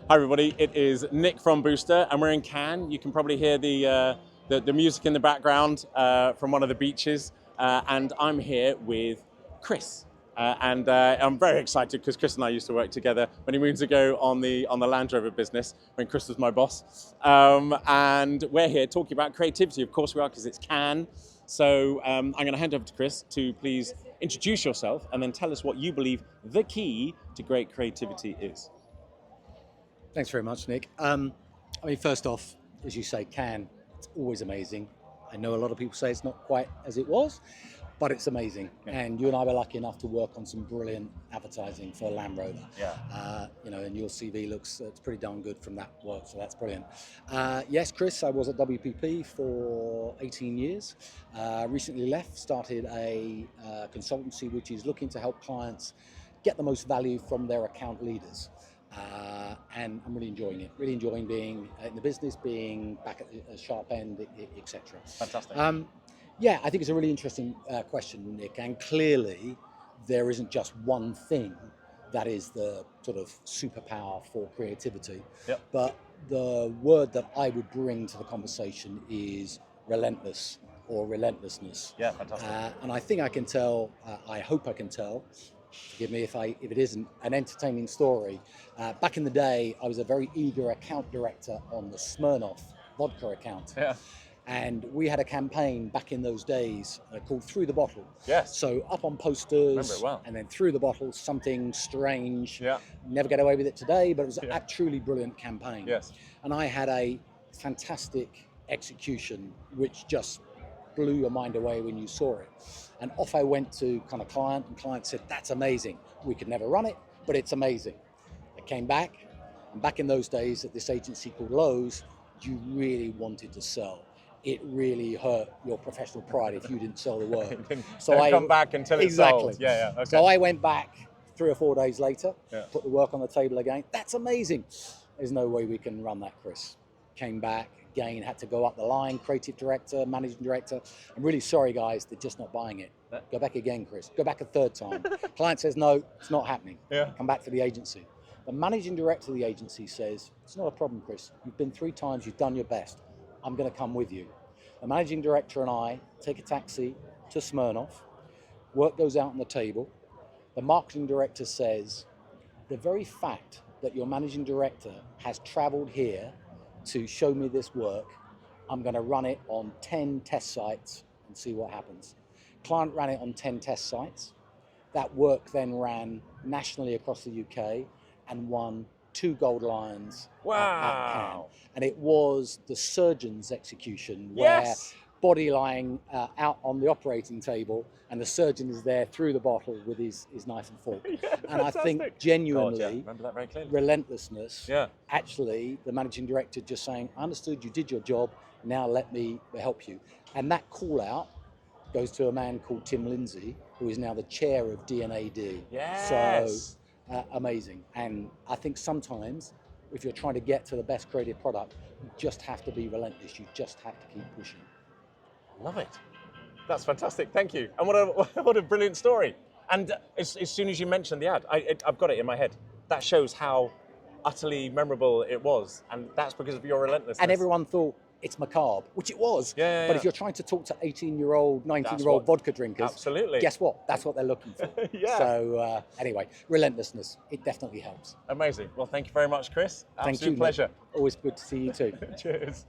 Hi everybody, it is Nick from Booster and we're in Cannes. You can probably hear the music in the background from one of the beaches and I'm here with Chris. I'm very excited because Chris and I used to work together many moons ago on the Land Rover business when Chris was my boss. And we're here talking about creativity. Of course we are, because it's Cannes. So I'm going to hand over to Chris to please introduce yourself and then tell us what you believe the key to great creativity is. Thanks very much, Nick. First off, as you say, Cannes, it's always amazing. I know a lot of people say it's not quite as it was, but it's amazing. Yeah. And you and I were lucky enough to work on some brilliant advertising for Land Rover. Yeah. And your CV looks it's pretty darn good from that work, so that's brilliant. Yes, Chris, I was at WPP for 18 years. Recently left, started a consultancy which is looking to help clients get the most value from their account leaders. And I'm really enjoying it. Really enjoying being in the business, being back at a sharp end, etc. Fantastic. Yeah, I think it's a really interesting question, Nick. And clearly, there isn't just one thing that is the sort of superpower for creativity. Yep. But the word that I would bring to the conversation is relentless or relentlessness. Yeah, fantastic. And I think I can tell. I hope I can tell. Forgive me if it isn't an entertaining story. Back in the day, I was a very eager account director on the SMIRNOFF vodka account. Yeah. And we had a campaign back in those days called Through the Bottle. Yes. So up on posters, remember it well. And then through the bottle, something strange. Yeah. Never get away with it today, but it was a truly brilliant campaign. Yes. And I had a fantastic execution, which just blew your mind away when you saw it. And off I went to kind of client, and client said, "That's amazing. We could never run it, but it's amazing." I came back, and back in those days at this agency called Lowe's, you really wanted to sell. It really hurt your professional pride if you didn't sell the work. So I come back until it's sold. Yeah. Okay. So I went back 3 or 4 days later, put the work on the table again. "That's amazing. There's no way we can run that, Chris." Came back. Again, had to go up the line, creative director, managing director. "I'm really sorry, guys, they're just not buying it." "Go back again, Chris." Go back a third time. Client says, "No, it's not happening." Yeah. Come back to the agency. The managing director of the agency says, "It's not a problem, Chris. You've been 3 times, you've done your best. I'm going to come with you." The managing director and I take a taxi to SMIRNOFF. Work goes out on the table. The marketing director says, "The very fact that your managing director has traveled here to show me this work, I'm going to run it on 10 test sites and see what happens." Client ran it on 10 test sites. That work then ran nationally across the UK and won 2 Gold Lions. Wow. At Cannes. And it was the surgeon's execution where body lying out on the operating table and the surgeon is there through the bottle with his knife and fork. Yeah, and fantastic. I think genuinely, remember that very clearly. Relentlessness, actually the managing director just saying, "I understood you did your job, now let me help you." And that call out goes to a man called Tim Lindsay, who is now the chair of D&AD. Yes. So amazing. And I think sometimes if you're trying to get to the best creative product, you just have to be relentless. You just have to keep pushing. Love it. That's fantastic. Thank you. And what a brilliant story. And as soon as you mentioned the ad, I've got it in my head. That shows how utterly memorable it was. And that's because of your relentlessness. And everyone thought it's macabre, which it was. But if you're trying to talk to 18-year-old, 19-year-old vodka drinkers, absolutely. Guess what? That's what they're looking for. So anyway, relentlessness, it definitely helps. Amazing. Well, thank you very much, Chris. Thank you. Absolute pleasure. Always good to see you too. Cheers.